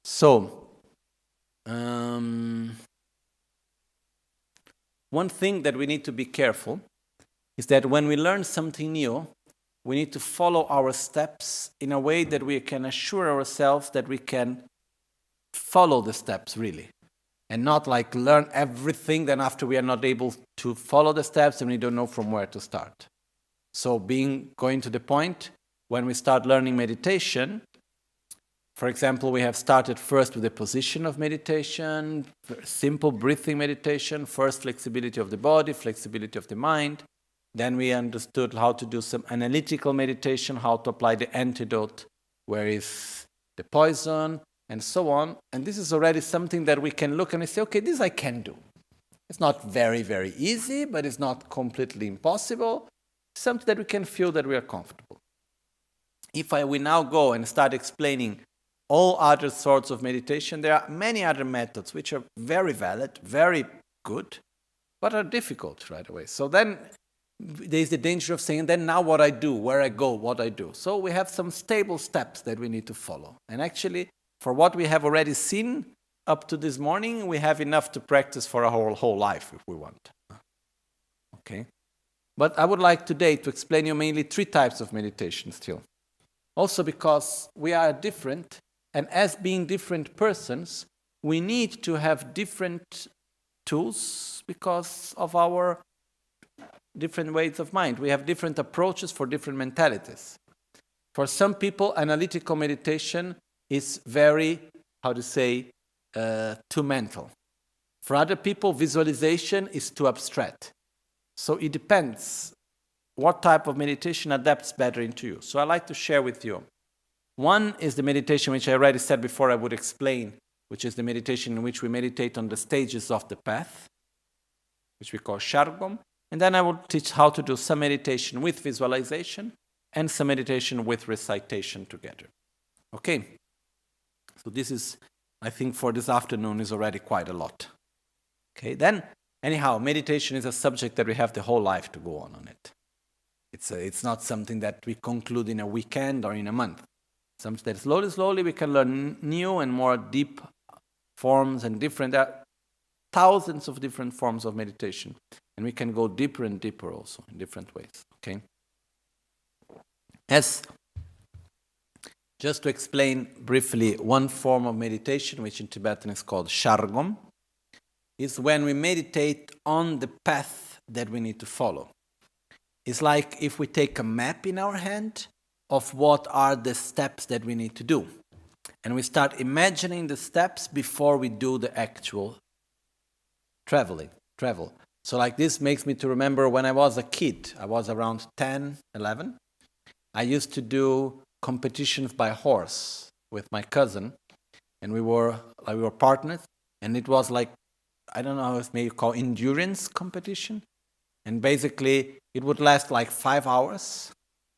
So, one thing that we need to be careful is that when we learn something new, we need to follow our steps in a way that we can assure ourselves that we can follow the steps really. And not like learn everything, then after we are not able to follow the steps and we don't know from where to start. So going to the point, when we start learning meditation, for example, we have started first with the position of meditation, simple breathing meditation, first flexibility of the body, flexibility of the mind. Then we understood how to do some analytical meditation, how to apply the antidote, where is the poison, and so on. And this is already something that we can look and say, okay, this I can do. It's not very, very easy, but it's not completely impossible. Something that we can feel that we are comfortable. If we now go and start explaining all other sorts of meditation, there are many other methods which are very valid, very good, but are difficult right away. So then there's the danger of saying, then now what I do, where I go, what I do. So we have some stable steps that we need to follow. And actually, for what we have already seen up to this morning, we have enough to practice for our whole life if we want. Okay? But I would like today to explain you mainly 3 types of meditation still. Also because we are different, and as being different persons, we need to have different tools because of our different ways of mind. We have different approaches for different mentalities. For some people, analytical meditation is very, too mental. For other people, visualization is too abstract. So it depends what type of meditation adapts better into you. So I'd like to share with you. One is the meditation which I already said before I would explain, which is the meditation in which we meditate on the stages of the path, which we call Shargam. And then I will teach how to do some meditation with visualization and some meditation with recitation together. Okay? So this is, I think for this afternoon is already quite a lot. Okay, then, anyhow, meditation is a subject that we have the whole life to go on it. It's not something that we conclude in a weekend or in a month. Something that slowly we can learn new and more deep forms and different, there are thousands of different forms of meditation. And we can go deeper and deeper also in different ways. Okay? Just to explain briefly, one form of meditation, which in Tibetan is called Shargam, is when we meditate on the path that we need to follow. It's like if we take a map in our hand of what are the steps that we need to do. And we start imagining the steps before we do the actual travel. So like this makes me to remember when I was a kid, I was around 10, 11. I used to do competitions by horse with my cousin, and we were partners, and it was like, I don't know how it's maybe called endurance competition. And basically it would last like 5 hours,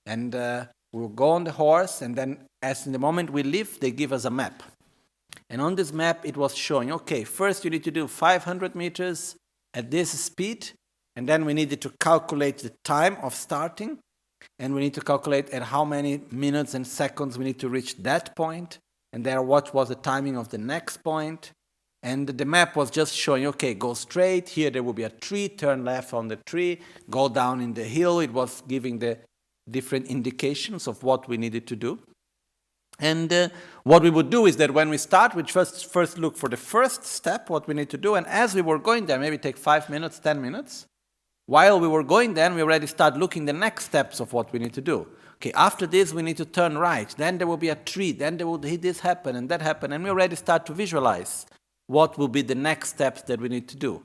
and we would go on the horse, and then as in the moment we leave, they give us a map. And on this map it was showing, okay, first you need to do 500 meters at this speed, and then we needed to calculate the time of starting, and we need to calculate at how many minutes and seconds we need to reach that point, and there what was the timing of the next point. And the map was just showing, okay, go straight, here there will be a tree, turn left on the tree, go down in the hill. It was giving the different indications of what we needed to do. And what we would do is that when we start, we first look for the first step, what we need to do, and as we were going there, maybe take 5 minutes, 10 minutes, while we were going there, we already start looking the next steps of what we need to do. Okay, after this, we need to turn right, then there will be a tree, then there will be this happen and that happen, and we already start to visualize what will be the next steps that we need to do.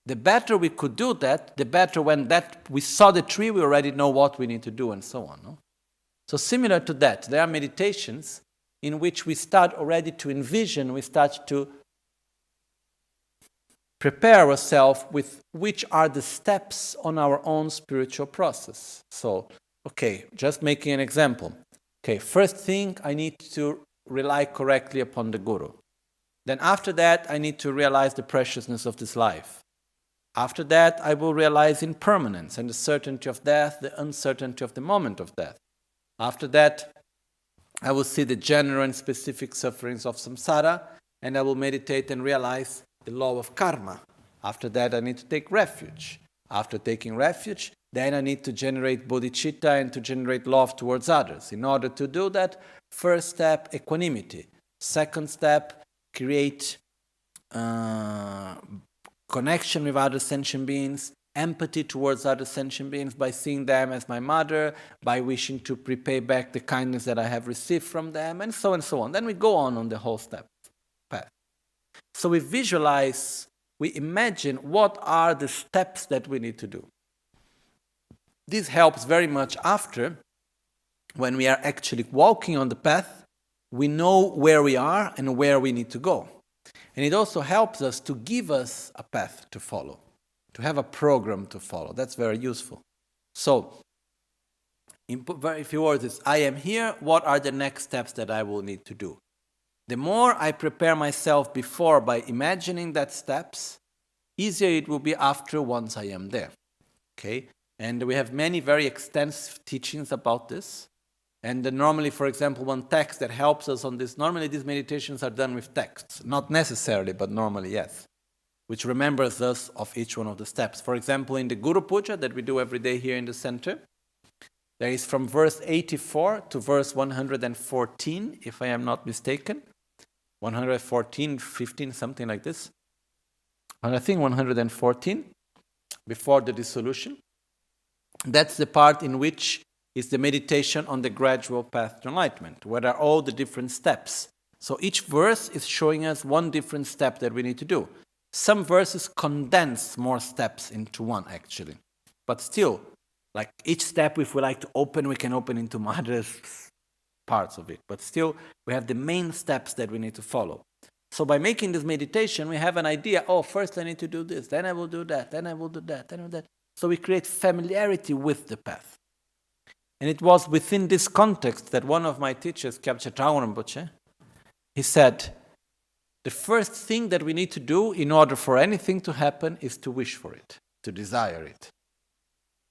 The better we could do that, the better when that we saw the tree, we already know what we need to do and so on. No? So similar to that, there are meditations in which we start already to envision, we start to prepare ourselves with which are the steps on our own spiritual process. So, okay, just making an example. Okay, first thing, I need to rely correctly upon the Guru. Then after that, I need to realize the preciousness of this life. After that, I will realize impermanence and the certainty of death, the uncertainty of the moment of death. After that, I will see the general and specific sufferings of samsara, and I will meditate and realize the law of karma. After that, I need to take refuge. After taking refuge, then I need to generate bodhicitta and to generate love towards others. In order to do that, first step, equanimity. Second step, create connection with other sentient beings, empathy towards other sentient beings by seeing them as my mother, by wishing to repay back the kindness that I have received from them, and so on and so on. Then we go on the whole step path. So we visualize, we imagine what are the steps that we need to do. This helps very much after, when we are actually walking on the path, we know where we are and where we need to go. And it also helps us to give us a path to follow, to have a program to follow. That's very useful. So, in very few words, I am here, what are the next steps that I will need to do? The more I prepare myself before by imagining that steps, easier it will be after once I am there. Okay? And we have many very extensive teachings about this. And normally, for example, one text that helps us on this, normally these meditations are done with texts. Not necessarily, but normally, yes. Which remembers us of each one of the steps. For example, in the Guru Puja that we do every day here in the center, there is from verse 84 to verse 114, if I am not mistaken. 114, 15, something like this. And I think 114, before the dissolution. That's the part in which is the meditation on the gradual path to enlightenment, where are all the different steps. So each verse is showing us one different step that we need to do. Some verses condense more steps into one, actually. But still, like each step, if we like to open, we can open into other parts of it. But still, we have the main steps that we need to follow. So by making this meditation, we have an idea, oh, first I need to do this, then I will do that, then I will do that, then I will do that. So we create familiarity with the path. And it was within this context that one of my teachers, Kyabche Rinpoche, he said, the first thing that we need to do in order for anything to happen is to wish for it, to desire it.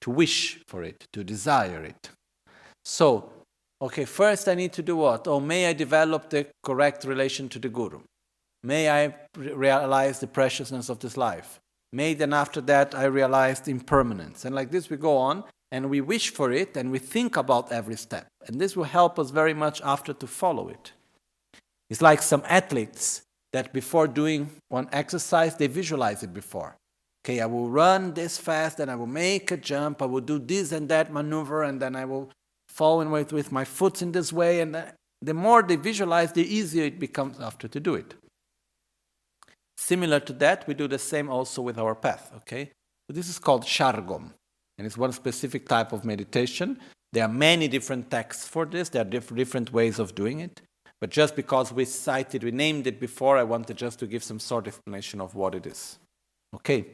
To wish for it, to desire it. So, okay, first I need to do what? Oh, may I develop the correct relation to the Guru. May I realize the preciousness of this life. May then after that I realize the impermanence. And like this we go on, and we wish for it, and we think about every step. And this will help us very much after to follow it. It's like some athletes that before doing one exercise, they visualize it before. Okay, I will run this fast, and I will make a jump, I will do this and that maneuver, and then I will fall in with my foot in this way. And the more they visualize, the easier it becomes after to do it. Similar to that, we do the same also with our path, okay? So this is called Shargom. And it's one specific type of meditation. There are many different texts for this. There are different ways of doing it. But just because we named it before, I wanted just to give some sort of explanation of what it is. Okay.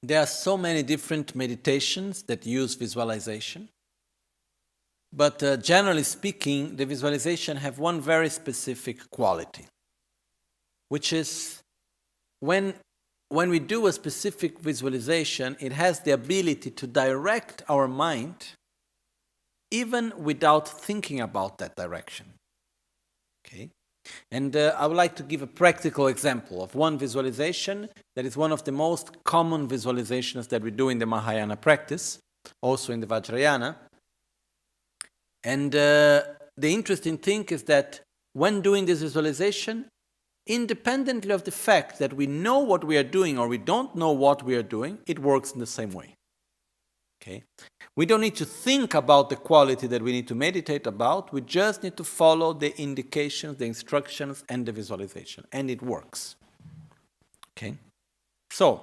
There are so many different meditations that use visualization. But generally speaking, the visualization have one very specific quality, which is when we do a specific visualization, it has the ability to direct our mind even without thinking about that direction. Okay? And I would like to give a practical example of one visualization that is one of the most common visualizations that we do in the Mahayana practice, also in the Vajrayana. And the interesting thing is that when doing this visualization, independently of the fact that we know what we are doing or we don't know what we are doing, it works in the same way. Okay? We don't need to think about the quality that we need to meditate about. We just need to follow the indications, the instructions, and the visualization. And it works. Okay? So,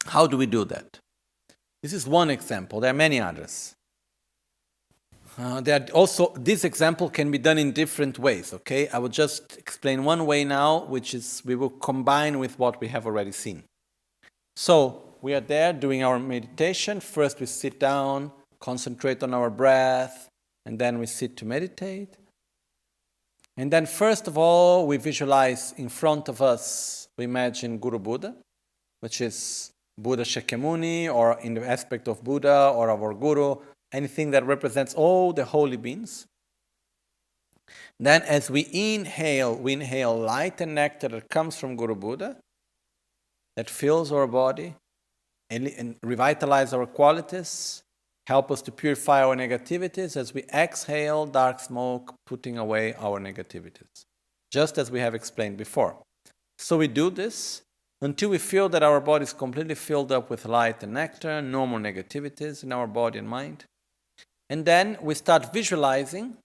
how do we do that? This is one example. There are many others. This example can be done in different ways, okay? I will just explain one way now, which is we will combine with what we have already seen. So, we are there doing our meditation. First we sit down, concentrate on our breath, and then we sit to meditate. And then first of all, we visualize in front of us, we imagine Guru Buddha, which is Buddha Shakyamuni, or in the aspect of Buddha, or our Guru, anything that represents all the holy beings. Then as we inhale light and nectar that comes from Guru Buddha, that fills our body and revitalize our qualities, help us to purify our negativities as we exhale dark smoke, putting away our negativities, just as we have explained before. So we do this until we feel that our body is completely filled up with light and nectar, no more negativities in our body and mind. And then we start visualizing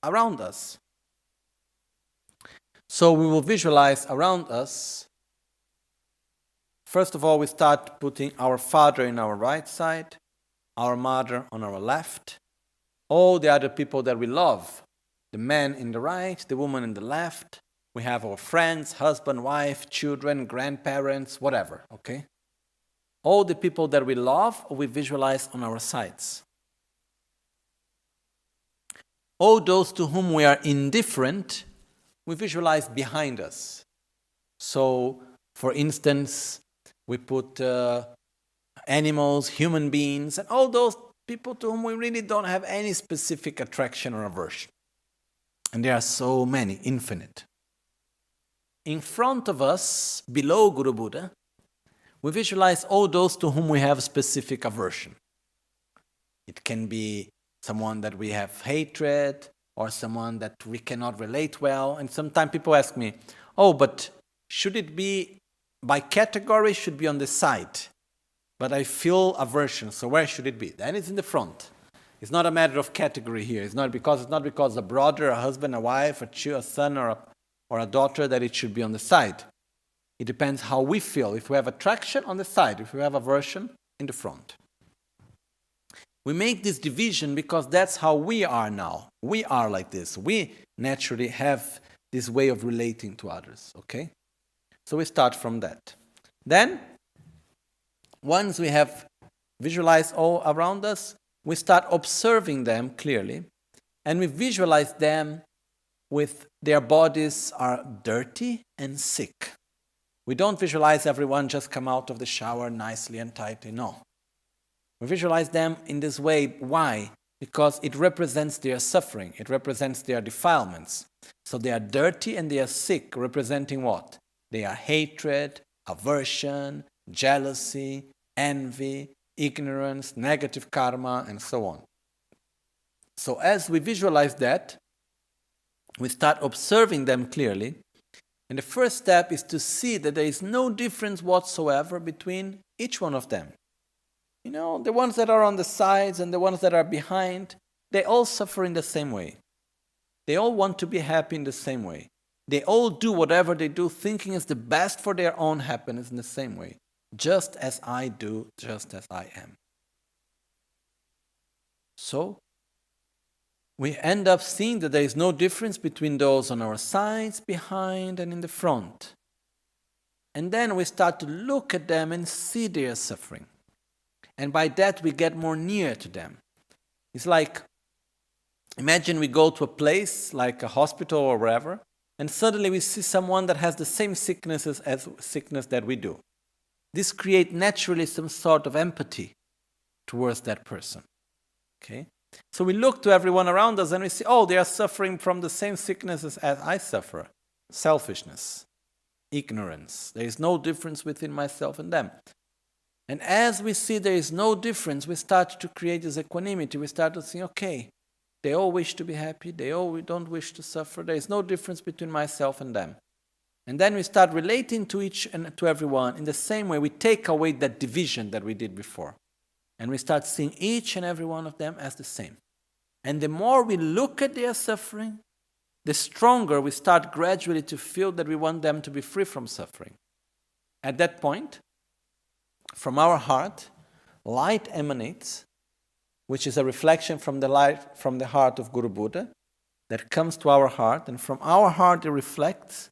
around us. So we will visualize around us. First of all, we start putting our father in our right side, our mother on our left, all the other people that we love, the man in the right, the woman in the left. We have our friends, husband, wife, children, grandparents, whatever, okay? All the people that we love, we visualize on our sides. All those to whom we are indifferent, we visualize behind us. So, for instance, we put animals, human beings, and all those people to whom we really don't have any specific attraction or aversion. And there are so many, infinite. In front of us, below Guru Buddha, we visualize all those to whom we have specific aversion. It can be someone that we have hatred, or someone that we cannot relate well. And sometimes people ask me, oh, but should it be by category, should be on the side? But I feel aversion, so where should it be? Then it's in the front. It's not a matter of category here. It's not because a brother, a husband, a wife, a son, or a daughter that it should be on the side. It depends how we feel. If we have attraction, on the side. If we have aversion, in the front. We make this division because that's how we are now. We are like this. We naturally have this way of relating to others, okay? So we start from that. Then, once we have visualized all around us, we start observing them clearly, and we visualize them with their bodies are dirty and sick. We don't visualize everyone just come out of the shower nicely and tightly, no. We visualize them in this way. Why? Because it represents their suffering. It represents their defilements. So they are dirty and they are sick, representing what? They are hatred, aversion, jealousy, envy, ignorance, negative karma, and so on. So as we visualize that, we start observing them clearly. And the first step is to see that there is no difference whatsoever between each one of them. You know, the ones that are on the sides and the ones that are behind, they all suffer in the same way. They all want to be happy in the same way. They all do whatever they do thinking is the best for their own happiness in the same way. Just as I do, just as I am. So, we end up seeing that there is no difference between those on our sides, behind, and in the front. And then we start to look at them and see their suffering. And by that we get more near to them. It's like, imagine we go to a place like a hospital or wherever, and suddenly we see someone that has the same sicknesses as sickness that we do. This creates naturally some sort of empathy towards that person. Okay? So we look to everyone around us and we see, oh, they are suffering from the same sicknesses as I suffer. Selfishness, ignorance. There is no difference within myself and them. And as we see there is no difference, we start to create this equanimity. We start to think, okay, they all wish to be happy, they all don't wish to suffer. There is no difference between myself and them. And then we start relating to each and to everyone in the same way. We take away that division that we did before. And we start seeing each and every one of them as the same. And the more we look at their suffering, the stronger we start gradually to feel that we want them to be free from suffering. At that point, from our heart, light emanates, which is a reflection from the light from the heart of Guru Buddha that comes to our heart, and from our heart it reflects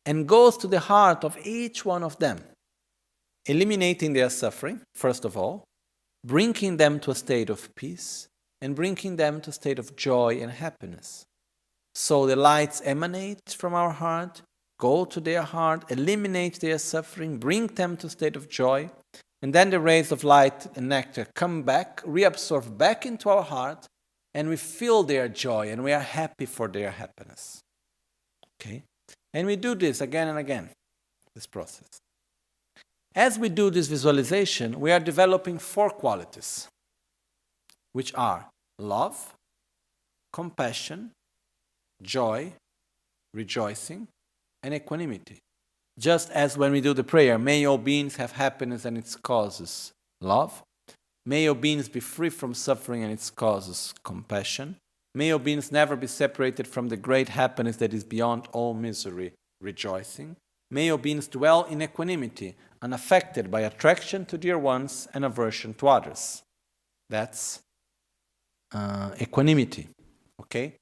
and goes to the heart of each one of them, eliminating their suffering, first of all, bringing them to a state of peace, and bringing them to a state of joy and happiness. So the lights emanate from our heart, go to their heart, eliminate their suffering, bring them to a state of joy, And then the rays of light and nectar come back, reabsorb back into our heart, and we feel their joy, and we are happy for their happiness. Okay? And we do this again and again, this process. As we do this visualization, we are developing 4 qualities, which are love, compassion, joy, rejoicing, and equanimity. Just as when we do the prayer, may all beings have happiness and its causes love. May all beings be free from suffering and its causes compassion. May all beings never be separated from the great happiness that is beyond all misery, rejoicing. May all beings dwell in equanimity, unaffected by attraction to dear ones and aversion to others. That's equanimity. Okay?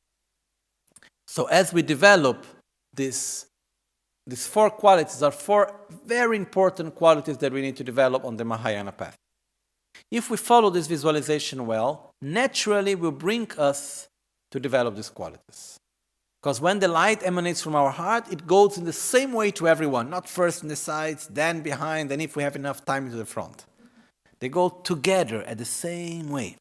So as we develop these 4 qualities are 4 very important qualities that we need to develop on the Mahayana path. If we follow this visualization well, naturally will bring us to develop these qualities. Because when the light emanates from our heart, it goes in the same way to everyone, not first in the sides, then behind, and if we have enough time to the front. They go together at the same way.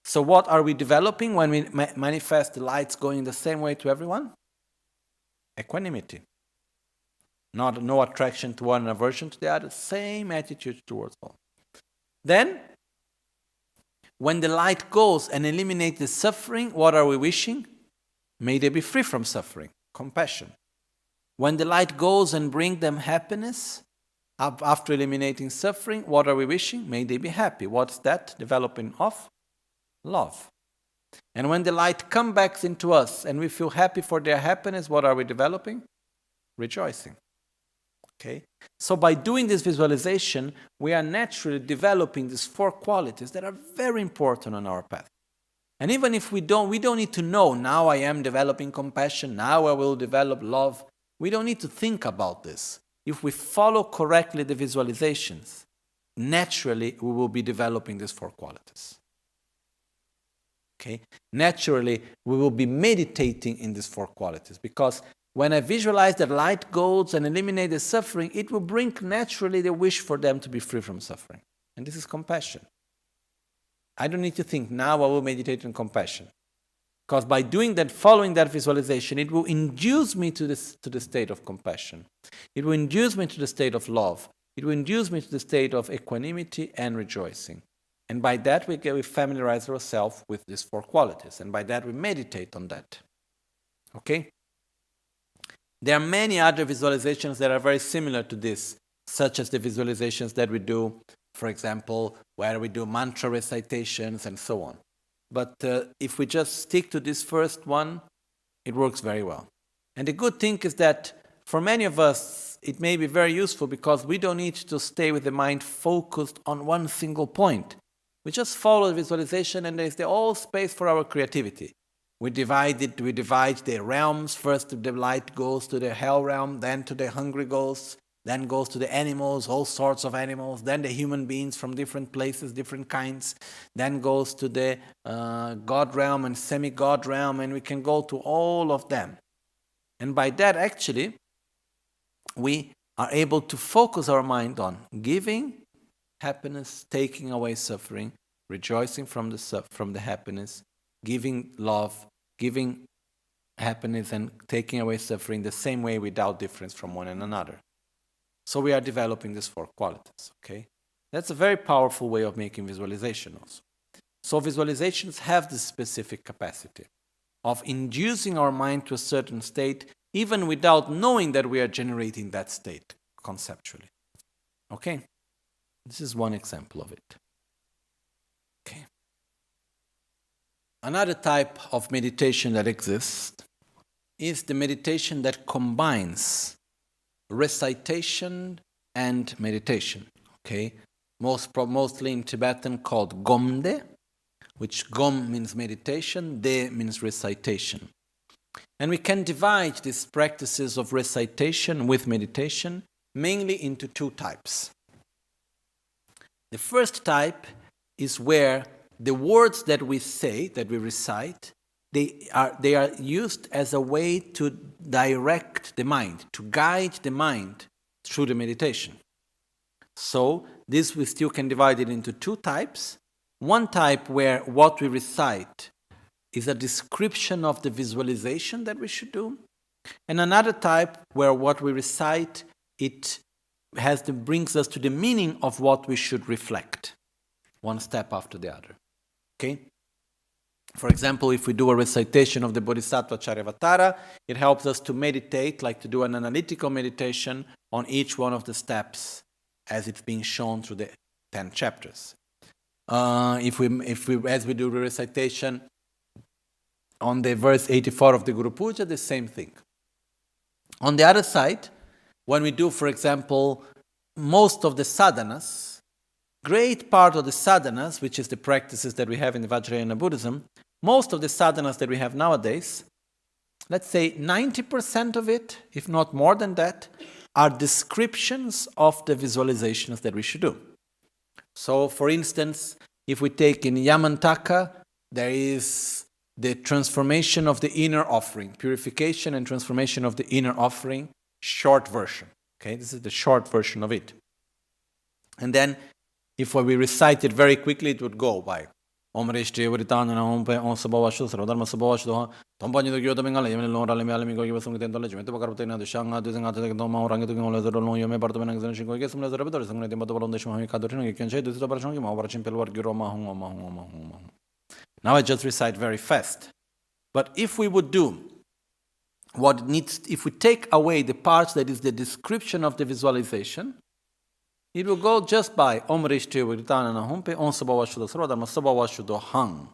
So what are we developing when we manifest the lights going the same way to everyone? Equanimity. No attraction to one and aversion to the other, same attitude towards all. Then, when the light goes and eliminates the suffering, what are we wishing? May they be free from suffering, compassion. When the light goes and brings them happiness, after eliminating suffering, what are we wishing? May they be happy. What's that? Developing of love. And when the light comes back into us and we feel happy for their happiness, what are we developing? Rejoicing. Okay? So by doing this visualization, we are naturally developing these 4 qualities that are very important on our path. And even if we don't need to know, now I am developing compassion, now I will develop love. We don't need to think about this. If we follow correctly the visualizations, naturally we will be developing these 4 qualities. Okay? Naturally, we will be meditating in these 4 qualities, because when I visualize that light goes and eliminate the suffering, it will bring naturally the wish for them to be free from suffering. And this is compassion. I don't need to think, now I will meditate on compassion. Because by doing that, following that visualization, it will induce me to the state of compassion. It will induce me to the state of love. It will induce me to the state of equanimity and rejoicing. And by that, we familiarize ourselves with these 4 qualities. And by that, we meditate on that. Okay? There are many other visualizations that are very similar to this, such as the visualizations that we do, for example, where we do mantra recitations and so on. But if we just stick to this first one, it works very well. And the good thing is that for many of us, it may be very useful because we don't need to stay with the mind focused on one single point. We just follow the visualization and there's all space for our creativity. We divide the realms. First the light goes to the hell realm, then to the hungry ghosts, then goes to the animals, all sorts of animals, then the human beings from different places, different kinds, then goes to the God realm and semi-God realm, and we can go to all of them. And by that, actually, we are able to focus our mind on giving happiness, taking away suffering, rejoicing from the happiness, giving love, giving happiness and taking away suffering the same way without difference from one another. So we are developing these 4 qualities, okay? That's a very powerful way of making visualization also. So visualizations have this specific capacity of inducing our mind to a certain state even without knowing that we are generating that state conceptually. Okay? This is one example of it. Okay. Another type of meditation that exists is the meditation that combines recitation and meditation. Okay, mostly in Tibetan called Gomde, which Gom means meditation, De means recitation. And we can divide these practices of recitation with meditation mainly into 2 types. The first type is where the words that we say, that we recite, they are used as a way to direct the mind, to guide the mind through the meditation. So this we still can divide it into two types. One type where what we recite is a description of the visualization that we should do, and another type where what we recite brings us to the meaning of what we should reflect, one step after the other. Okay? For example, if we do a recitation of the Bodhisattva Charyavatara, it helps us to meditate, like to do an analytical meditation on each one of the steps as it's being shown through the 10 chapters. If we as we do the recitation on the verse 84 of the Guru Puja, the same thing. On the other side, when we do, for example, most of the sadhanas, great part of the sadhanas, which is the practices that we have in the Vajrayana Buddhism, most of the sadhanas that we have nowadays, let's say 90% of it, if not more than that, are descriptions of the visualizations that we should do. So, for instance, if we take in Yamantaka, there is the transformation of the inner offering, purification and transformation of the inner offering, short version. Okay, this is the short version of it. And then, if we recite it very quickly, it would go by Om Rishti Varitana Om Pe Om Sabavashu Srodharma Sabavashu Tompani the Gyoto Bengal, even Lord Alimiko Yusung Tentology, Metabakartina, the Shanga, the Zanga, Doma, Orangutan, the Long Yome Bartman, and Shingo, get some other reporters, and the Mother on the Shama Kadrin, you can say this is about Shangima, watching Pelwar Giroma. Now I just recite very fast. But if we would do if we take away the parts that is the description of the visualization, it will go just by Om Rishti Viritana Humpe, Om Sabavashuda Srodharma Sabavashudo Hang.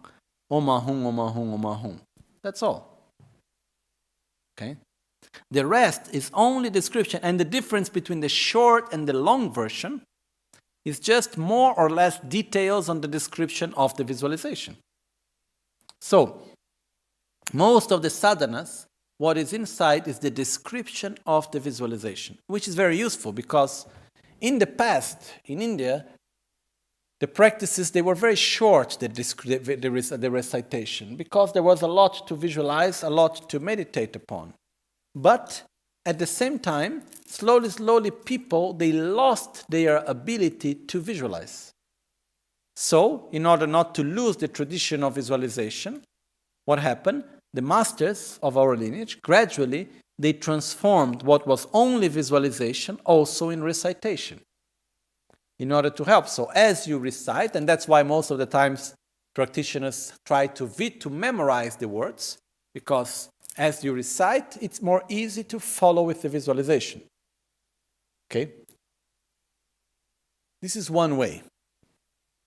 Omahung, Omahung, Omahung. That's all. Okay? The rest is only description, and the difference between the short and the long version is just more or less details on the description of the visualization. So, most of the sadhanas, what is inside is the description of the visualization, which is very useful because in the past, in India, the practices, they were very short, the recitation, because there was a lot to visualize, a lot to meditate upon. But at the same time, slowly, people, they lost their ability to visualize. So, in order not to lose the tradition of visualization, what happened? The masters of our lineage, gradually, they transformed what was only visualization also in recitation in order to help. So as you recite, and that's why most of the times practitioners try to memorize the words, because as you recite, it's more easy to follow with the visualization. Okay? This is one way.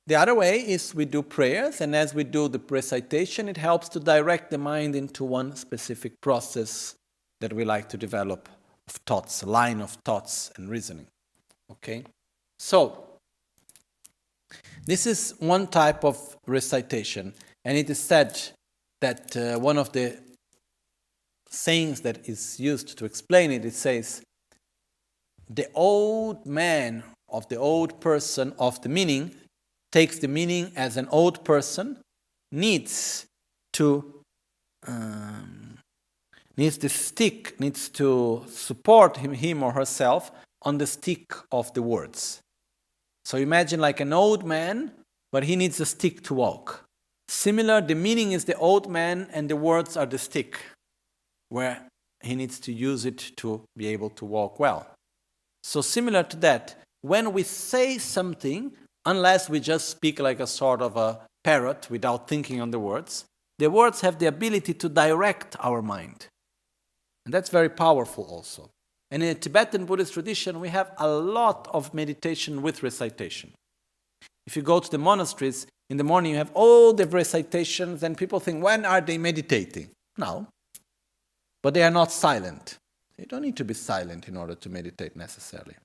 The other way is we do prayers, and as we do the recitation, it helps to direct the mind into one specific process that we like to develop of thoughts, a line of thoughts and reasoning. Okay? So, this is one type of recitation, and it is said that one of the sayings that is used to explain it, it says, the old man of the old person of the meaning takes the meaning as an old person needs to support him or herself on the stick of the words. So imagine like an old man, but he needs a stick to walk. Similar, the meaning is the old man and the words are the stick, where he needs to use it to be able to walk well. So similar to that, when we say something, unless we just speak like a sort of a parrot without thinking on the words have the ability to direct our mind. And that's very powerful also. And in the Tibetan Buddhist tradition, we have a lot of meditation with recitation. If you go to the monasteries, in the morning you have all the recitations, and people think, when are they meditating? No. But they are not silent. You don't need to be silent in order to meditate necessarily.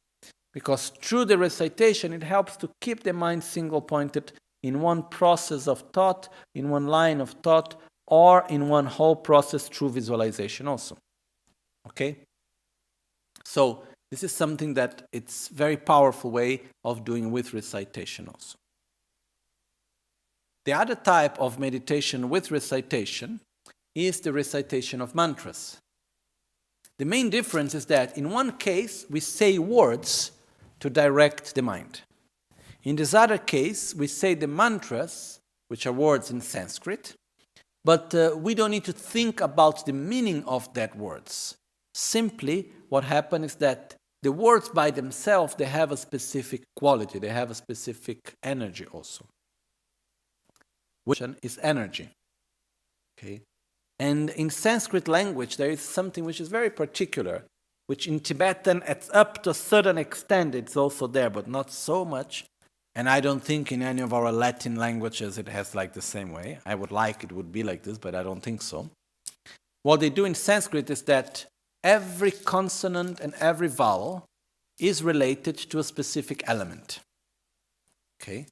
Because through the recitation, it helps to keep the mind single-pointed in one process of thought, in one line of thought, or in one whole process through visualization also. Okay? So, this is something that it's a very powerful way of doing with recitation also. The other type of meditation with recitation is the recitation of mantras. The main difference is that in one case, we say words, to direct the mind. In this other case, we say the mantras, which are words in Sanskrit, but we don't need to think about the meaning of that words. Simply, what happens is that the words by themselves, they have a specific quality, they have a specific energy also. Which is energy. Okay? And in Sanskrit language, there is something which is very particular, which in Tibetan, it's up to a certain extent, it's also there, but not so much. And I don't think in any of our Latin languages it has like the same way. I would like it would be like this, but I don't think so. What they do in Sanskrit is that every consonant and every vowel is related to a specific element. Okay?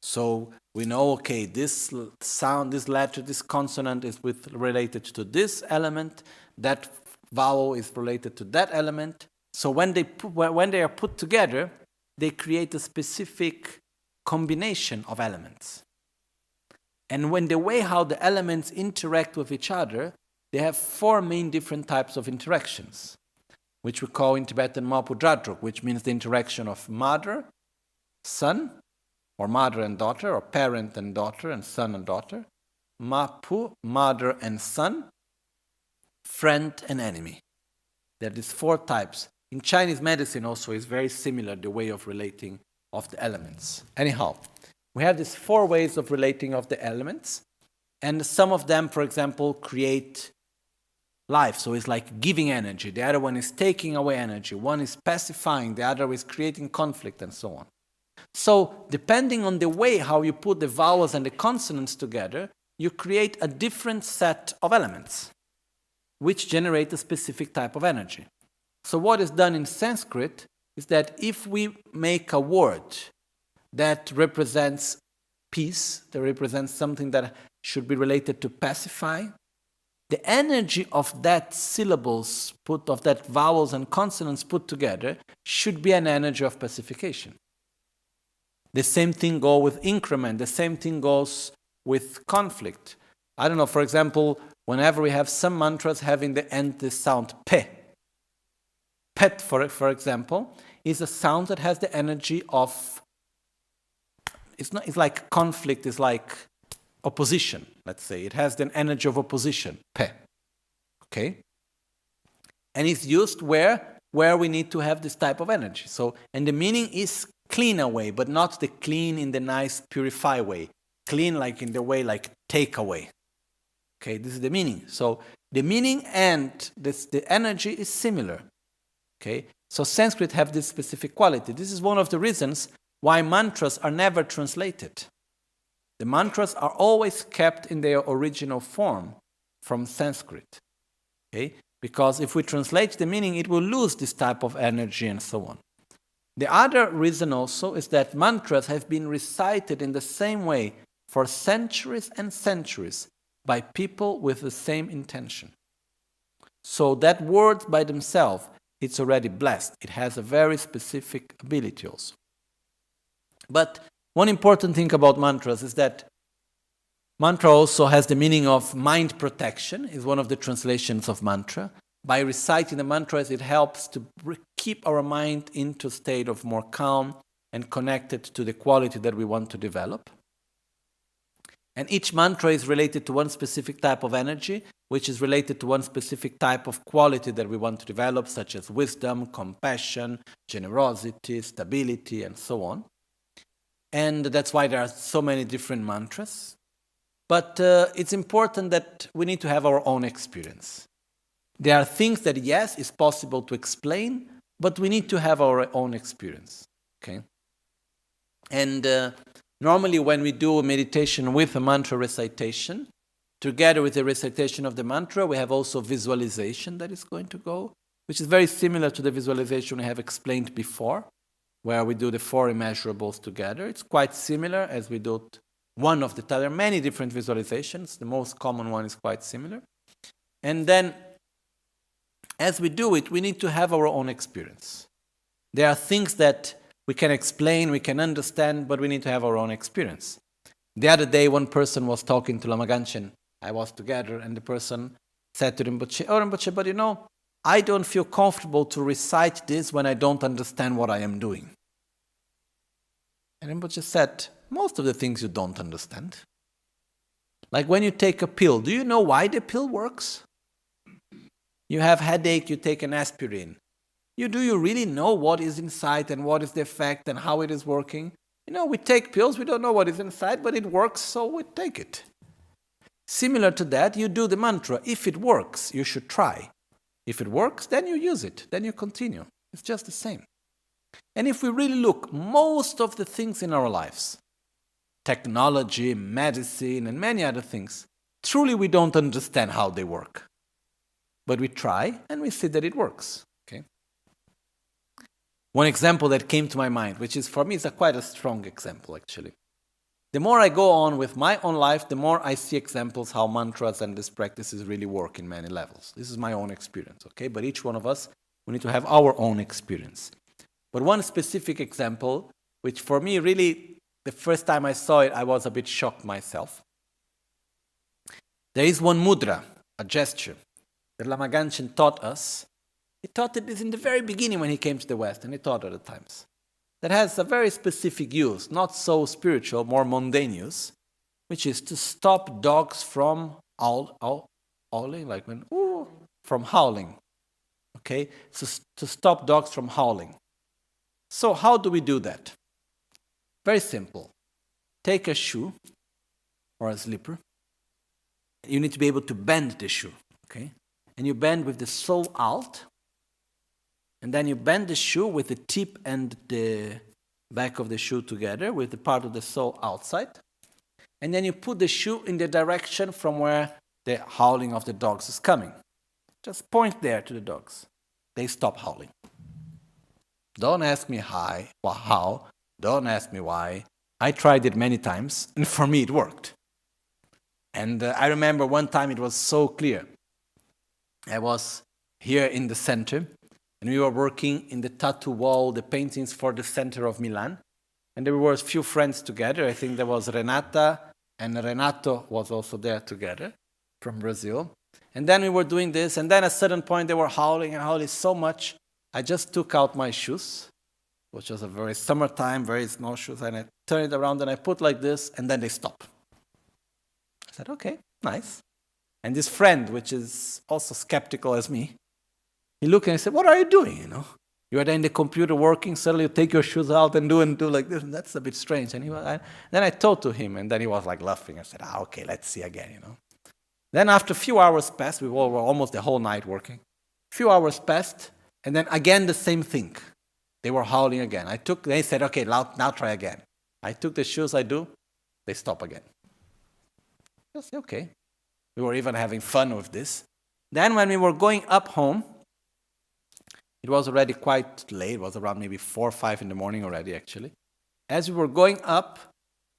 So we know, okay, this sound, this letter, this consonant is related to this element, that vowel is related to that element. So when they are put together, they create a specific combination of elements. And when the way how the elements interact with each other, they have 4 main different types of interactions, which we call in Tibetan Mapu Dradruk, which means the interaction of mother, son, or mother and daughter, or parent and daughter, and son and daughter. Mapu, mother and son, friend and enemy. There are these 4 types. In Chinese medicine also is very similar, the way of relating of the elements. Anyhow, we have these 4 ways of relating of the elements, and some of them, for example, create life. So it's like giving energy. The other one is taking away energy. One is pacifying. The other is creating conflict, and so on. So depending on the way how you put the vowels and the consonants together, you create a different set of elements, which generate a specific type of energy. So what is done in Sanskrit is that if we make a word that represents peace, that represents something that should be related to pacify, the energy of that syllables of that vowels and consonants put together should be an energy of pacification. The same thing goes with increment, the same thing goes with conflict. I don't know, for example, whenever we have some mantras having the end the sound pe. Pet, for example, is a sound that has the energy of, it's like conflict, it's like opposition, let's say. It has the energy of opposition, pe. Okay? And it's used where we need to have this type of energy. So, and the meaning is clean away, but not the clean in the nice purify way. Clean like in the way like take away. Okay, this is the meaning. So the meaning and the energy is similar. Okay, so Sanskrit have this specific quality. This is one of the reasons why mantras are never translated. The mantras are always kept in their original form from Sanskrit. Okay, because if we translate the meaning, it will lose this type of energy and so on. The other reason also is that mantras have been recited in the same way for centuries and centuries by people with the same intention. So that word by themselves, it's already blessed. It has a very specific ability also. But one important thing about mantras is that mantra also has the meaning of mind protection, is one of the translations of mantra. By reciting the mantras, it helps to keep our mind into a state of more calm and connected to the quality that we want to develop. And each mantra is related to one specific type of energy, which is related to one specific type of quality that we want to develop, such as wisdom, compassion, generosity, stability, and so on. And that's why there are so many different mantras. But it's important that we need to have our own experience. There are things that, yes, it's possible to explain, but we need to have our own experience. Okay? And normally when we do a meditation with a mantra recitation, together with the recitation of the mantra, we have also visualization that is going to go, which is very similar to the visualization we have explained before, where we do the 4 immeasurables together. It's quite similar as we do one of the time. There are many different visualizations. The most common one is quite similar. And then, as we do it, we need to have our own experience. There are things that we can explain, we can understand, but we need to have our own experience. The other day, one person was talking to Lama Ganchen. I was together, and the person said to Rinpoche, "Oh, Rinpoche, but you know, I don't feel comfortable to recite this when I don't understand what I am doing. And Rinpoche said, most of the things you don't understand. Like when you take a pill, do you know why the pill works? You have headache, you take an aspirin. Do you really know what is inside and what is the effect and how it is working? We take pills, we don't know what is inside, but it works, so we take it. Similar to that, you do the mantra. If it works, you should try. If it works, then you use it, then you continue. It's just the same. And if we really look, most of the things in our lives, technology, medicine, and many other things, truly we don't understand how they work. But we try and we see that it works. Okay? One example that came to my mind, which is for me is quite a strong example actually. The more I go on with my own life, the more I see examples how mantras and these practices really work in many levels. This is my own experience, okay? But each one of us, we need to have our own experience. But one specific example, which for me really, the first time I saw it, I was a bit shocked myself. There is one mudra, a gesture, that Lama Ganchen taught us. He taught it in the very beginning when he came to the West, and he taught other times. That has a very specific use, not so spiritual, more mundane use, which is to stop dogs from howling, like when, from howling. Okay? So to stop dogs from howling. So how do we do that? Very simple. Take a shoe or a slipper. You need to be able to bend the shoe. Okay? And you bend with the sole out. And then you bend the shoe with the tip and the back of the shoe together with the part of the sole outside. And then you put the shoe in the direction from where the howling of the dogs is coming. Just point there to the dogs. They stop howling. Don't ask me how. Don't ask me why. I tried it many times, and for me it worked. And I remember one time it was so clear. I was here in the center, and we were working in the tattoo wall, the paintings for the center of Milan. And there were a few friends together. I think there was Renata, and Renato was also there together from Brazil. And then we were doing this, and then at a certain point they were howling and howling so much. I just took out my shoes, which was a very summertime, very small shoes, and I turned it around and I put like this, and then they stop. I said, okay, nice. And this friend, which is also skeptical as me, he looked and he said, what are you doing, You are there in the computer working, suddenly you take your shoes out and do like this, and that's a bit strange. And then I told to him, and then he was like laughing. I said, okay, let's see again, Then after a few hours passed, we all were almost the whole night working. A few hours passed, and then again the same thing. They were howling again. They said, okay, now try again. I took the shoes, they stop again. I said, okay. We were even having fun with this. Then when we were going up home, it was already quite late. It was around maybe 4 or 5 in the morning already, actually. As we were going up,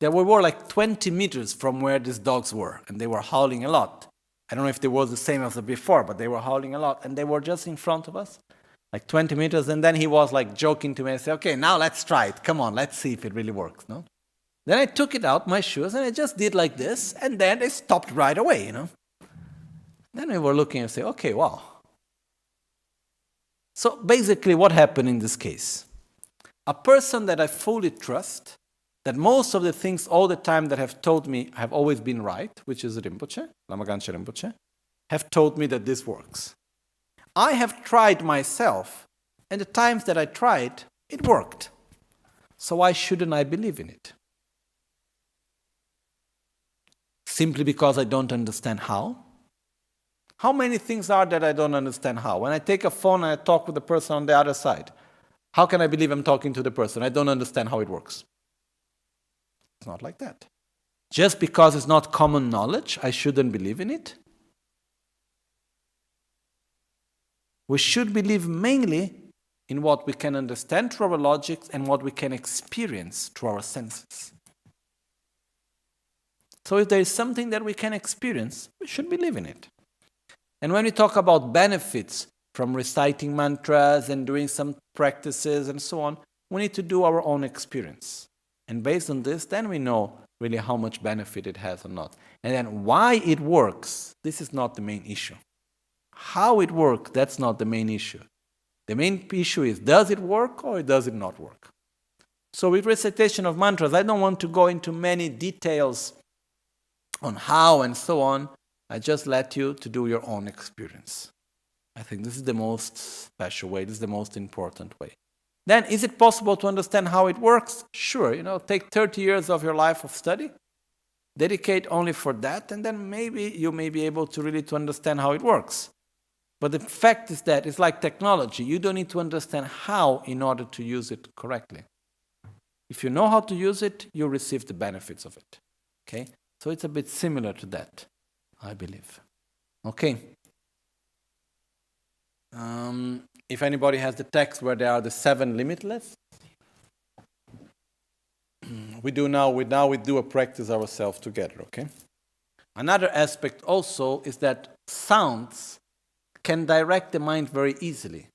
we were like 20 meters from where these dogs were, and they were howling a lot. I don't know if they were the same as before, but they were howling a lot, and they were just in front of us, like 20 meters, and then he was like joking to me and said, okay, now let's try it. Come on, let's see if it really works, no? Then I took it out, my shoes, and I just did like this, and then they stopped right away, Then we were looking and say, okay, wow. So basically what happened in this case? A person that I fully trust, that most of the things all the time that have told me have always been right, which is Rinpoche, Lama Ganchen Rinpoche, have told me that this works. I have tried myself, and the times that I tried, it worked. So why shouldn't I believe in it? Simply because I don't understand how? How many things are that I don't understand how? When I take a phone and I talk with the person on the other side, how can I believe I'm talking to the person? I don't understand how it works. It's not like that. Just because it's not common knowledge, I shouldn't believe in it. We should believe mainly in what we can understand through our logic and what we can experience through our senses. So if there is something that we can experience, we should believe in it. And when we talk about benefits from reciting mantras and doing some practices and so on, we need to do our own experience. And based on this, then we know really how much benefit it has or not. And then why it works, this is not the main issue. How it works, that's not the main issue. The main issue is, does it work or does it not work? So with recitation of mantras, I don't want to go into many details on how and so on. I just let you to do your own experience. I think this is the most special way. This is the most important way. Then, is it possible to understand how it works? Sure. Take 30 years of your life of study, dedicate only for that, and then maybe you may be able to really to understand how it works. But the fact is that it's like technology. You don't need to understand how in order to use it correctly. If you know how to use it, you receive the benefits of it. Okay? So it's a bit similar to that, I believe. Okay. If anybody has the text where there are the 7 limitless, we do a practice ourselves together, okay? Another aspect also is that sounds can direct the mind very easily.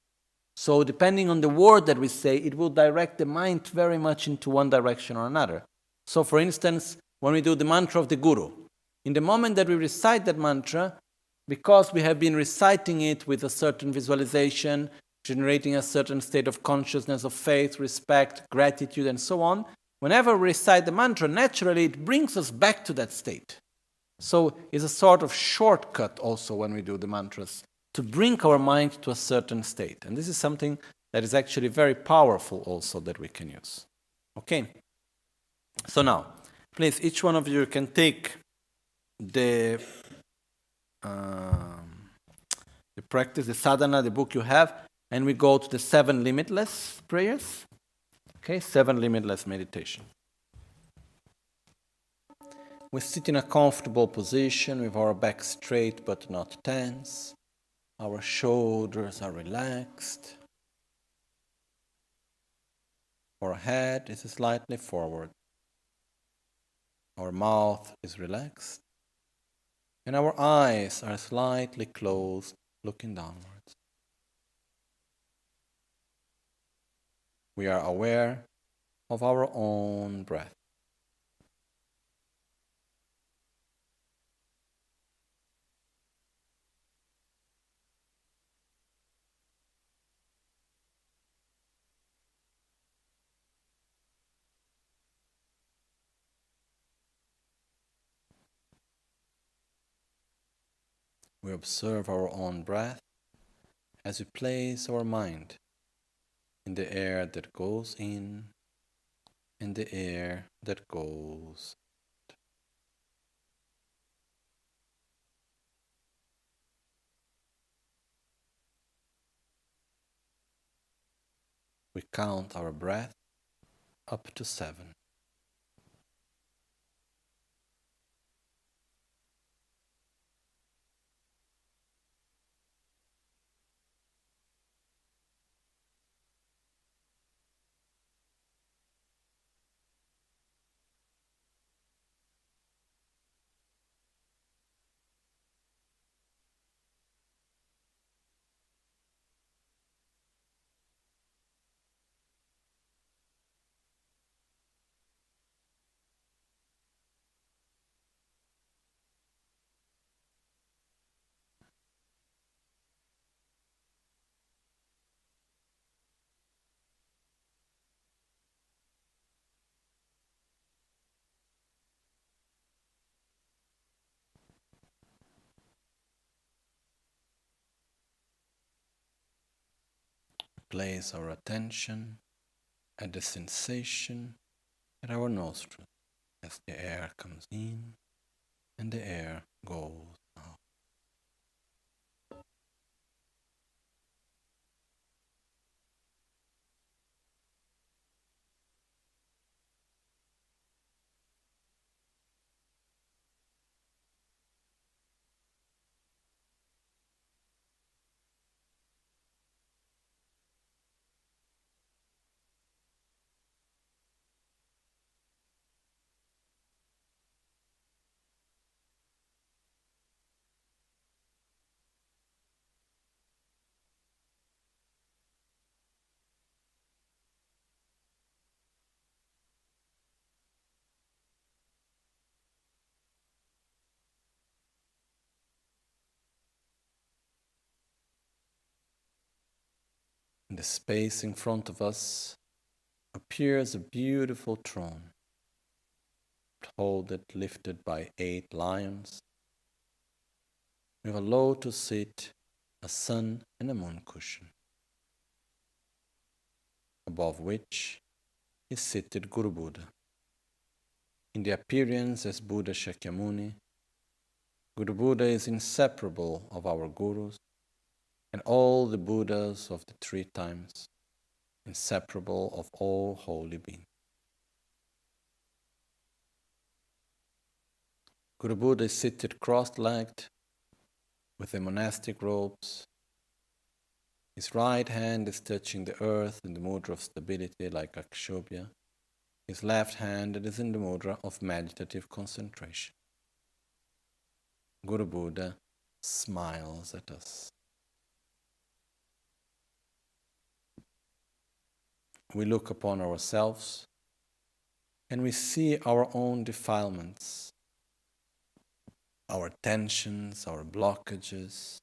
So depending on the word that we say, it will direct the mind very much into one direction or another. So for instance, when we do the mantra of the Guru, in the moment that we recite that mantra, because we have been reciting it with a certain visualization, generating a certain state of consciousness, of faith, respect, gratitude, and so on, whenever we recite the mantra, naturally it brings us back to that state. So it's a sort of shortcut also when we do the mantras, to bring our mind to a certain state. And this is something that is actually very powerful also that we can use. Okay? So now, please, each one of you can take the practice, the sadhana, the book you have, and we go to the 7 limitless prayers. Okay, 7 limitless meditation. We sit in a comfortable position with our back straight but not tense. Our shoulders are relaxed. Our head is slightly forward. Our mouth is relaxed. And our eyes are slightly closed, looking downwards. We are aware of our own breath. We observe our own breath as we place our mind in the air that goes in and the air that goes out. We count our breath up to 7. Place our attention at the sensation at our nostrils as the air comes in and the air goes out. the space in front of us appears a beautiful throne, holded lifted by 8 lions, with a lotus seat, a sun and a moon cushion, above which is seated Guru Buddha. In the appearance as Buddha Shakyamuni, Guru Buddha is inseparable of our Gurus and all the Buddhas of the 3 times, inseparable of all holy beings. Guru Buddha is seated cross-legged with the monastic robes. His right hand is touching the earth in the mudra of stability like Akshobhya. His left hand is in the mudra of meditative concentration. Guru Buddha smiles at us. We look upon ourselves and we see our own defilements, our tensions, our blockages.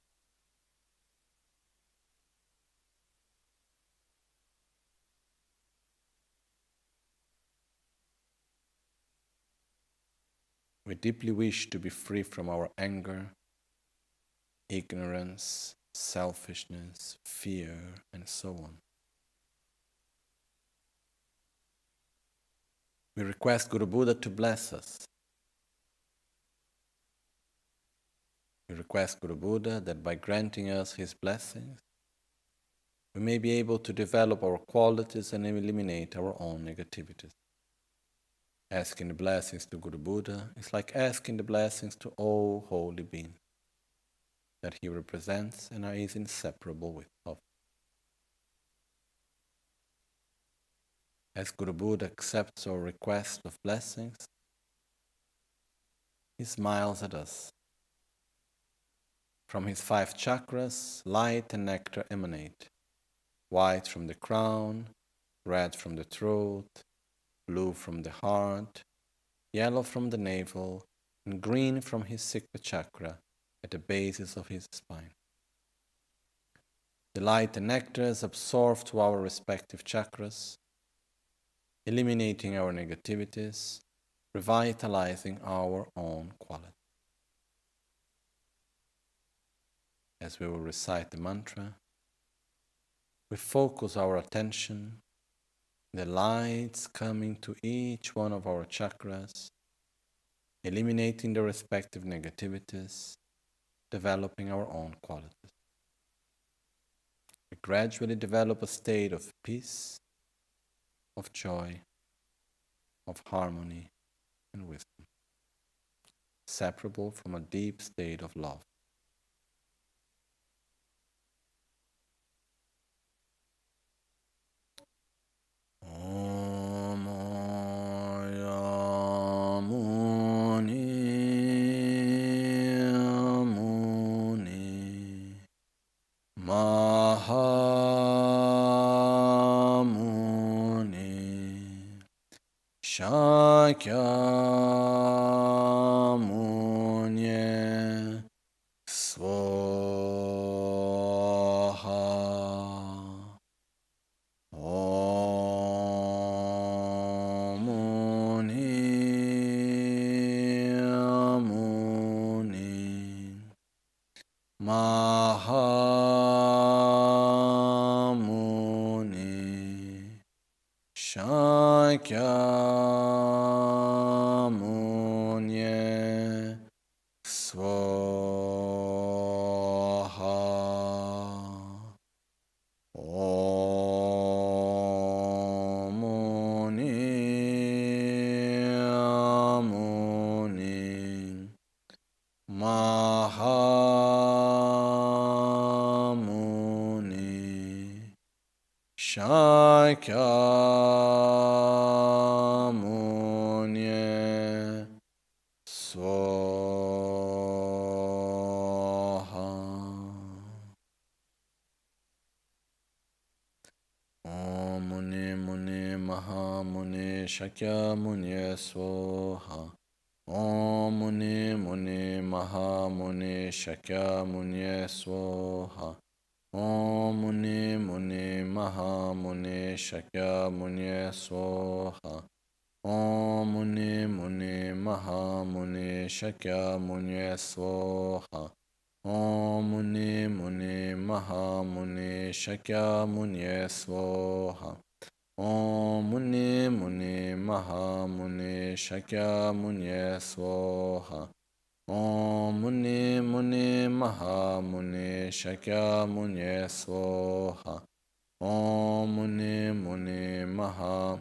We deeply wish to be free from our anger, ignorance, selfishness, fear, and so on. We request Guru Buddha to bless us. We request Guru Buddha that by granting us his blessings, we may be able to develop our qualities and eliminate our own negativities. Asking the blessings to Guru Buddha is like asking the blessings to all holy beings that he represents and is inseparable with us. As Guru Buddha accepts our request of blessings, he smiles at us. From his 5 chakras, light and nectar emanate, white from the crown, red from the throat, blue from the heart, yellow from the navel, and green from his 6th chakra at the basis of his spine. The light and nectar is absorbed to our respective chakras, eliminating our negativities, revitalizing our own quality. As we will recite the mantra, we focus our attention, the lights coming to each one of our chakras, eliminating the respective negativities, developing our own qualities. We gradually develop a state of peace, of joy, of harmony and wisdom, separable from a deep state of love. Om Muni Muni Mahamuni Shakyamuni Swaha. Mahamuni Shakyamuni Swaha. Om Muni Muni Mahamuni Shakyamuni Swaha. Om Muni Muni Mahamuni Shakyamuni Swaha. Om Muni Muni Mahamuni Shakyamuni Swaha. Om Muni Muni Mahamuni Shakyamuni Swaha. Om Muni Muni Mahamuni Shakyamuni Swaha. Om Muni Muni Mahamuni Shakyamuni Swaha. Om Muni Muni Mahamuni Shakyamuni Swaha. Om Muni Muni Mahamuni Shakyamuni Swaha. Om Muni Muni Mahamuni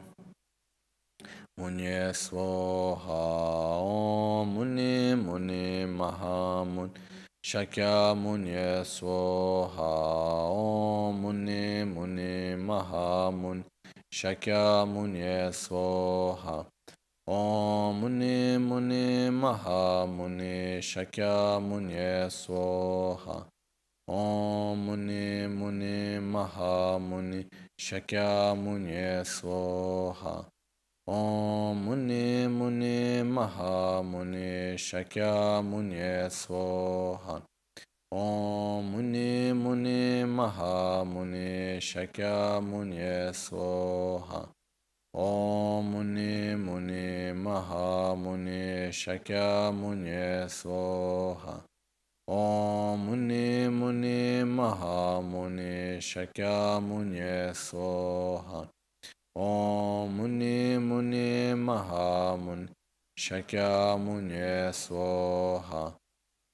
Swaha. Om Muni Muni Mahamuni Shakyamuni Swaha. Om Muni Muni Mahamuni Shakyamuni Swaha. Om Muni Muni Mahamuni Shakyamuni Swaha. Om Muni Muni Mahamuni Shakyamuni Swaha. Om Muni Muni Mahamuni Shakyamuni Swaha. Om Muni Muni Mahamuni Shakyamuni Swaha. Om Muni Muni Mahamuni Shakyamuni Swaha. Om Muni Muni Mahamuni Shakyamuni Swaha. Om Muni Muni Mahamuni Shakyamuni Swaha.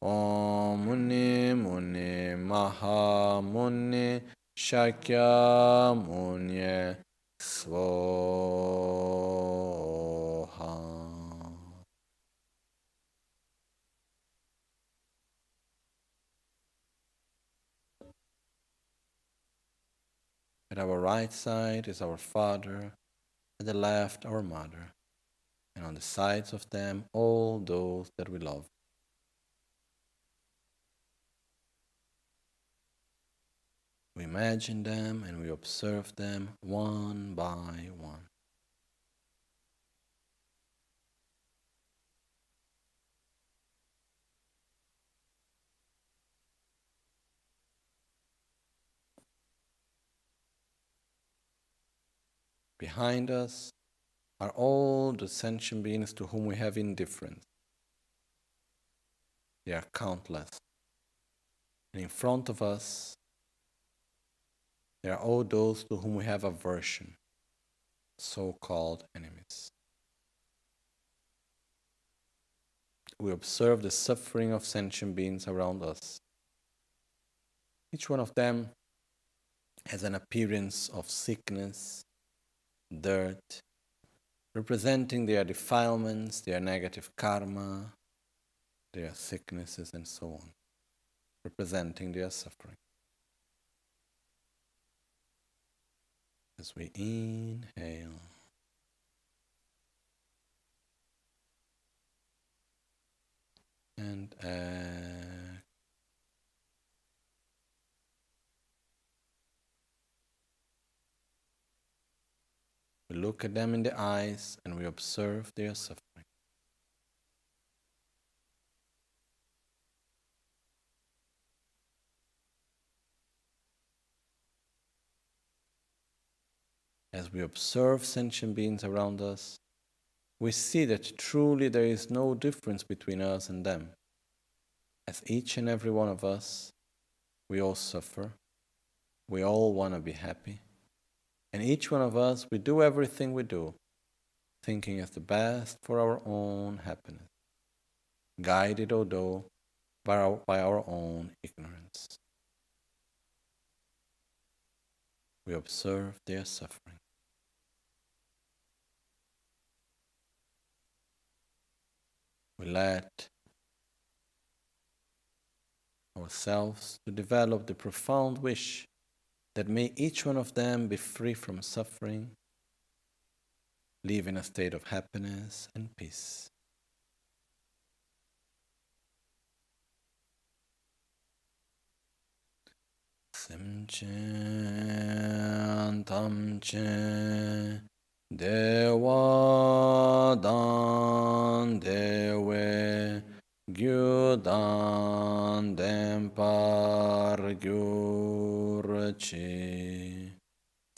Om Muni Muni Mahamuni Shakyamuni Swaha. At our right side is our Father, at the left our Mother, and on the sides of them all those that we love. We imagine them and we observe them one by one. Behind us are all the sentient beings to whom we have indifference. They are countless. And in front of us, there are all those to whom we have aversion, so-called enemies. We observe the suffering of sentient beings around us. Each one of them has an appearance of sickness, dirt, representing their defilements, their negative karma, their sicknesses, and so on, representing their suffering. As we inhale, and we look at them in the eyes and we observe their suffering. As we observe sentient beings around us, we see that truly there is no difference between us and them. As each and every one of us, we all suffer, we all want to be happy, and each one of us, we do everything we do, thinking as the best for our own happiness, guided although by our own ignorance. We observe their suffering. We let ourselves to develop the profound wish that may each one of them be free from suffering, live in a state of happiness and peace. Simchen tamchen dewa dan dewe gyudan dempar gyurchi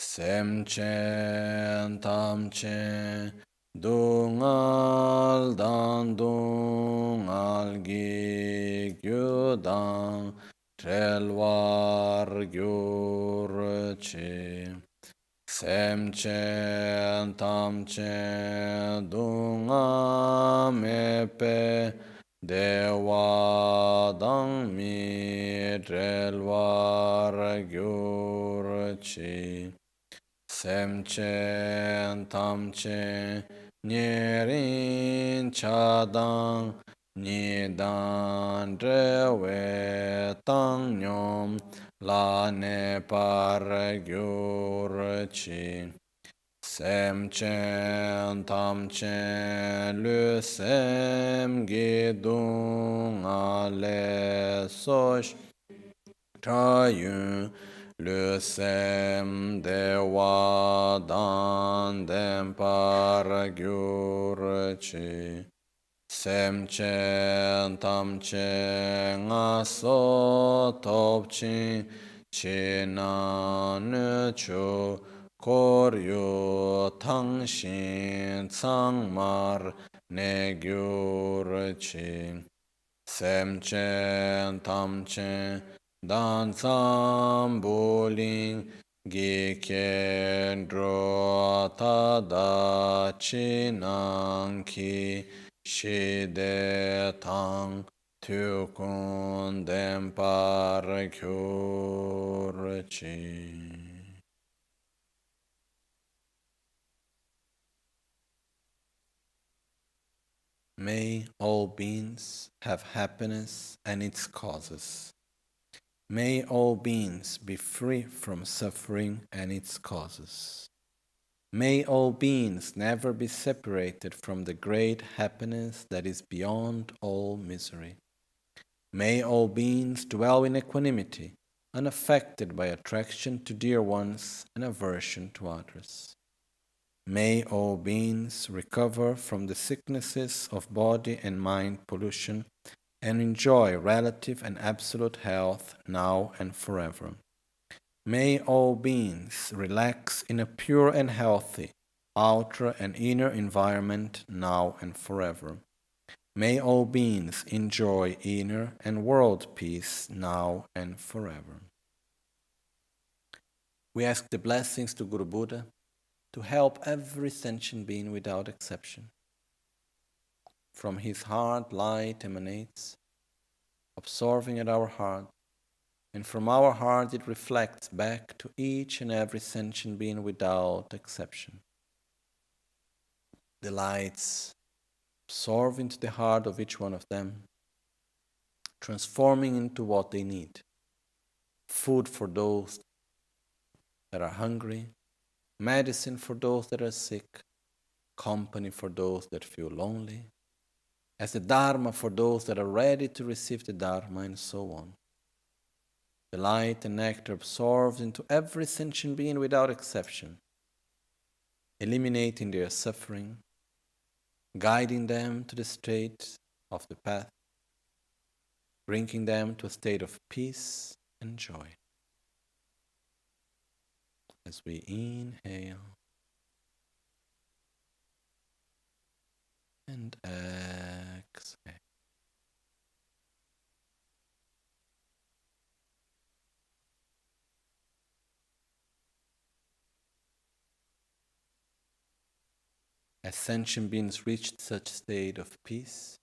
Semchen tamchen dungal dan dungal gi gyudang trelwar gyurche. Semchen tamchen dunga mepe dewa dang mi trelwar gyurche. Semchen tamchen nyerin chadang nidan drewe tang nyom la ne par gyurchi. Semchen tamchen lu sem gidung ale sosh Trayun le sem dewa dan dem par gyurchi. Sem chen tam chen aso top chin chinan chu koryo tang shin tsang mar ne gyurchi. Sem chen tam chen dan tsam buling gi kendro tada chinang ki shide tang tu kun dem par kyurchi. May all beings have happiness and its causes. May all beings be free from suffering and its causes. May all beings never be separated from the great happiness that is beyond all misery. May all beings dwell in equanimity, unaffected by attraction to dear ones and aversion to others. May all beings recover from the sicknesses of body and mind pollution and enjoy relative and absolute health now and forever. May all beings relax in a pure and healthy outer and inner environment now and forever. May all beings enjoy inner and world peace now and forever. We ask the blessings to Guru Buddha to help every sentient being without exception. From his heart, light emanates, absorbing at our heart, and from our heart it reflects back to each and every sentient being without exception. The lights absorb into the heart of each one of them, transforming into what they need. Food for those that are hungry, medicine for those that are sick, company for those that feel lonely, as the Dharma for those that are ready to receive the Dharma, and so on. The light and nectar absorbs into every sentient being without exception, eliminating their suffering, guiding them to the state of the path, bringing them to a state of peace and joy. As we inhale and exhale. As sentient beings reach such state of peace,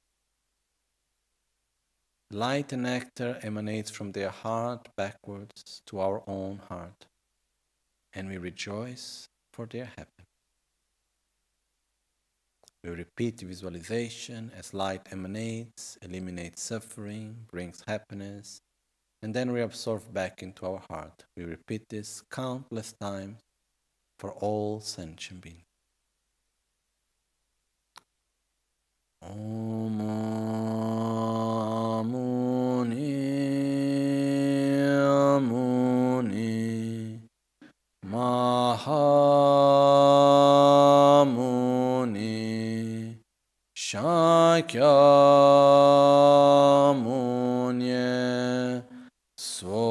light and nectar emanates from their heart backwards to our own heart, and we rejoice for their happiness. We repeat the visualization as light emanates, eliminates suffering, brings happiness, and then we absorb back into our heart. We repeat this countless times for all sentient beings. Om Muni Muni Mahamuni Shakyamuni Swaha.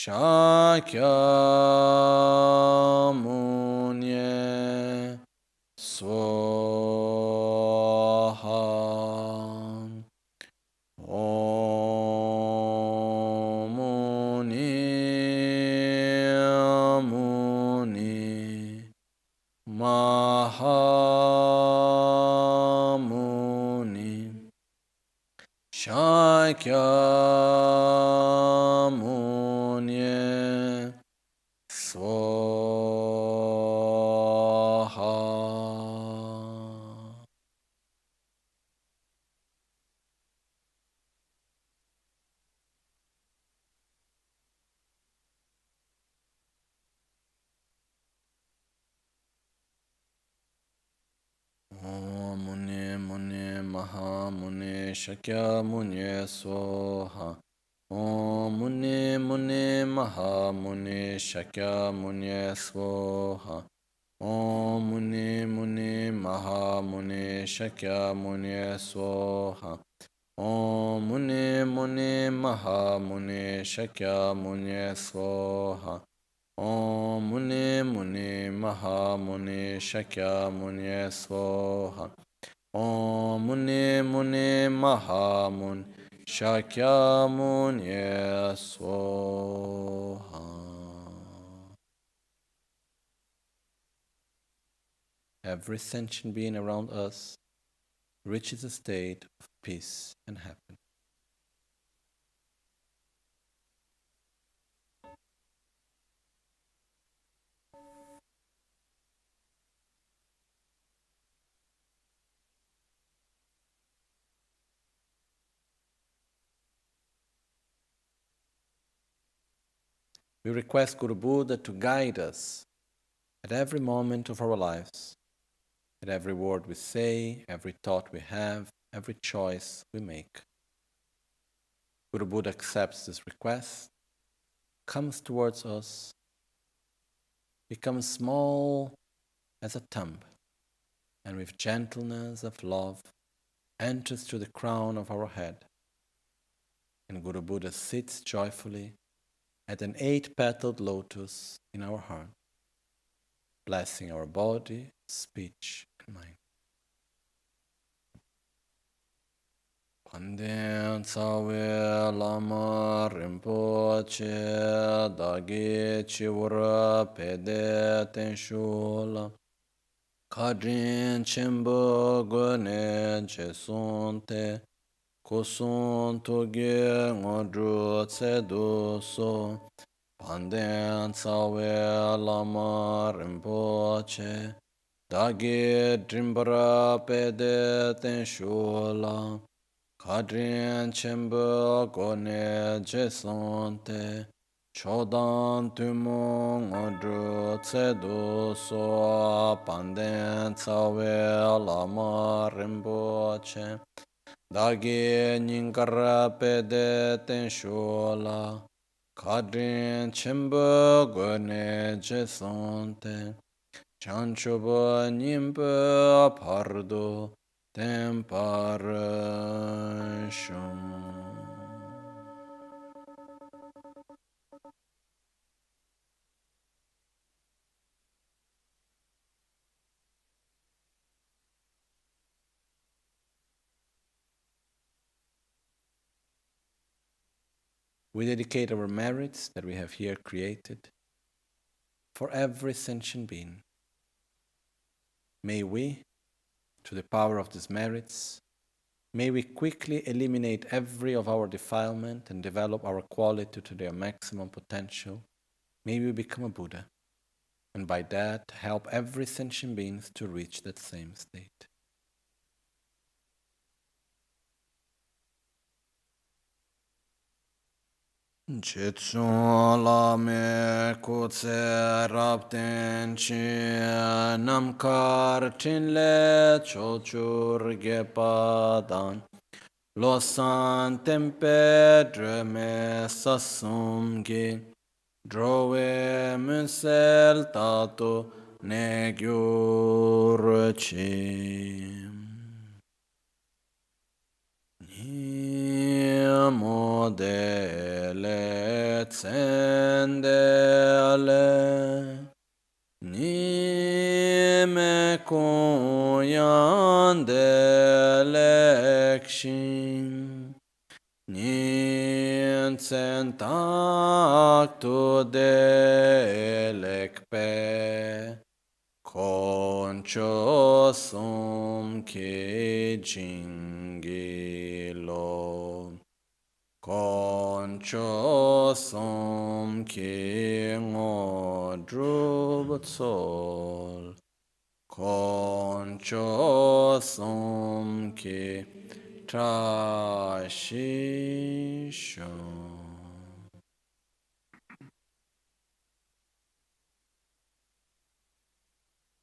Shakyamuni Swaha Om Muni Muni Mahamuni Shakyamuni Swaha. Om Muni Muni Mahamuni Shakyamuni Swaha. Om Muni Muni Mahamuni Shakyamuni Swaha. Om Muni Muni Mahamuni Shakyamuni Swaha. Om Muni Muni Mahamuni Shakyamuni Swaha. Om Muni Muni Mahamuni Shakyamuni Swaha. Om Muni Muni Mahamuni Shakyamuni Swaha. Every sentient being around us reaches a state of peace and happiness. We request Guru Buddha to guide us at every moment of our lives, at every word we say, every thought we have, every choice we make. Guru Buddha accepts this request, comes towards us, becomes small as a thumb, and with gentleness of love enters through the crown of our head. And Guru Buddha sits joyfully at an 8-petaled lotus in our heart, blessing our body, speech, and mind. Pandyan Tsawe Lama Rinpoche Dagi Chiwara Pede Tenshula Kadrin Chimbo Gune Jesunte Kusun Toge Ngodru Tsedu So Pandyan Tsawe Lama Rinpoche Dagi Drimbara Pede Tenshula Kadrin Chimbo Gone Jesonte Chodan Tumo Ngodru Tsedu So Panden Tsawe Lama Rinpoche Dagi Nyingara Pede Tenshola Kadrin Chimbo Gone Jesonte Chanchubo Nyimbo Pardo Temparashum. We dedicate our merits that we have here created for every sentient being. May we, to the power of these merits, may we quickly eliminate every of our defilement and develop our quality to their maximum potential. May we become a Buddha, and by that help every sentient being to reach that same state. Jitsun lame kutse rapten chi namkar tinle chochur gepadan losan tempe dreme sasumgi drove munsel tato negyurchim. Namo dele tsendele nime kuyandelekshin nien sentaktu delekpe concho sum ke jingilo concho sum ke ngodrubutsol concho sum ke trashisho.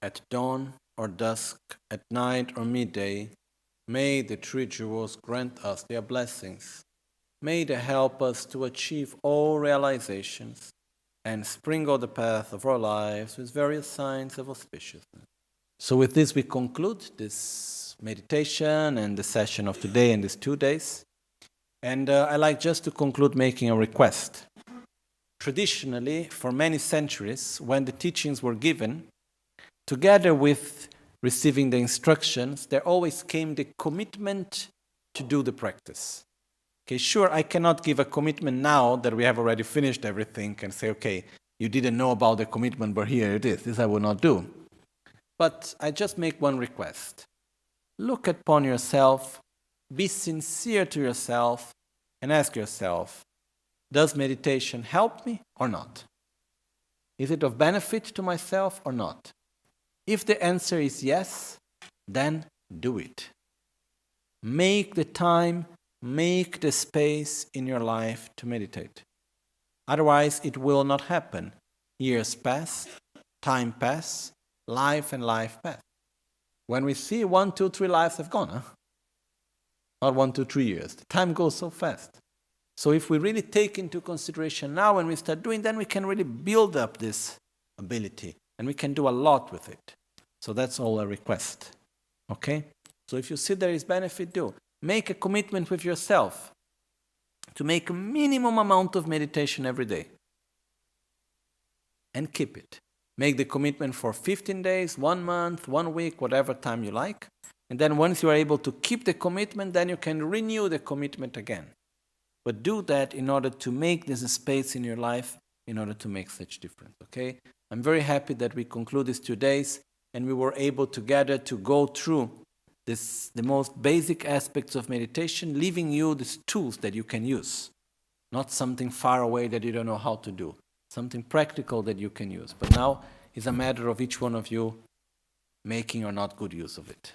At dawn or dusk, at night or midday, may the three jewels grant us their blessings. May they help us to achieve all realizations and sprinkle the path of our lives with various signs of auspiciousness. So with this we conclude this meditation and the session of today and these 2 days. And I like just to conclude making a request. Traditionally, for many centuries, when the teachings were given, together with receiving the instructions, there always came the commitment to do the practice. Okay, sure, I cannot give a commitment now that we have already finished everything and say, okay, you didn't know about the commitment, but here it is. This I will not do. But I just make one request. Look upon yourself, be sincere to yourself, and ask yourself, does meditation help me or not? Is it of benefit to myself or not? If the answer is yes, then do it. Make the time, make the space in your life to meditate. Otherwise, it will not happen. Years pass, time pass, life and life pass. When we see 1, 2, 3 lives have gone, huh? Not 1, 2, 3 years. The time goes so fast. So if we really take into consideration now and we start doing, then we can really build up this ability and we can do a lot with it. So that's all a request. Okay? So if you see there is benefit, do. Make a commitment with yourself to make a minimum amount of meditation every day. And keep it. Make the commitment for 15 days, 1 month, 1 week, whatever time you like. And then once you are able to keep the commitment, then you can renew the commitment again. But do that in order to make this a space in your life, in order to make such difference, okay? I'm very happy that we conclude these 2 days and we were able together to go through the most basic aspects of meditation, leaving you these tools that you can use. Not something far away that you don't know how to do. Something practical that you can use. But now it's a matter of each one of you making or not good use of it.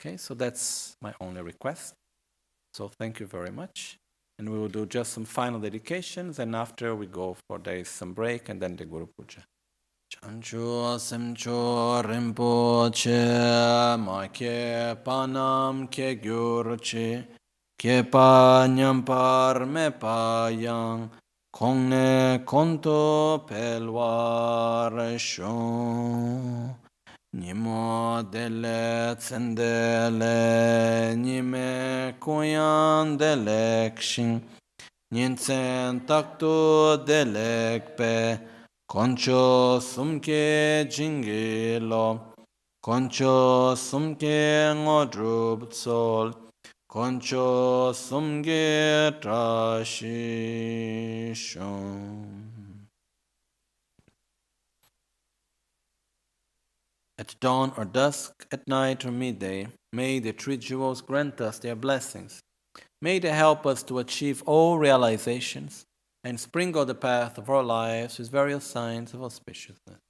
Okay, so that's my only request. So thank you very much. And we will do just some final dedications, and after we go for days some break, and then the Guru Puja. Chanchu Semcho Rinpoche Ma Ke Panam Ke Gyurchi Ke Pa Nyampar Me Pa Yang Kongne Konto Pelwar Shon Nimo Dele Tsendele Nime Kuyan Delekshin Nyensen Takto Delekpe Concho Sumke Jingilo Concho Sumke Ngodrubtsol Concho Sumge Trashishon. At dawn or dusk, at night or midday, may the three jewels grant us their blessings. May they help us to achieve all realizations and sprinkle the path of our lives with various signs of auspiciousness.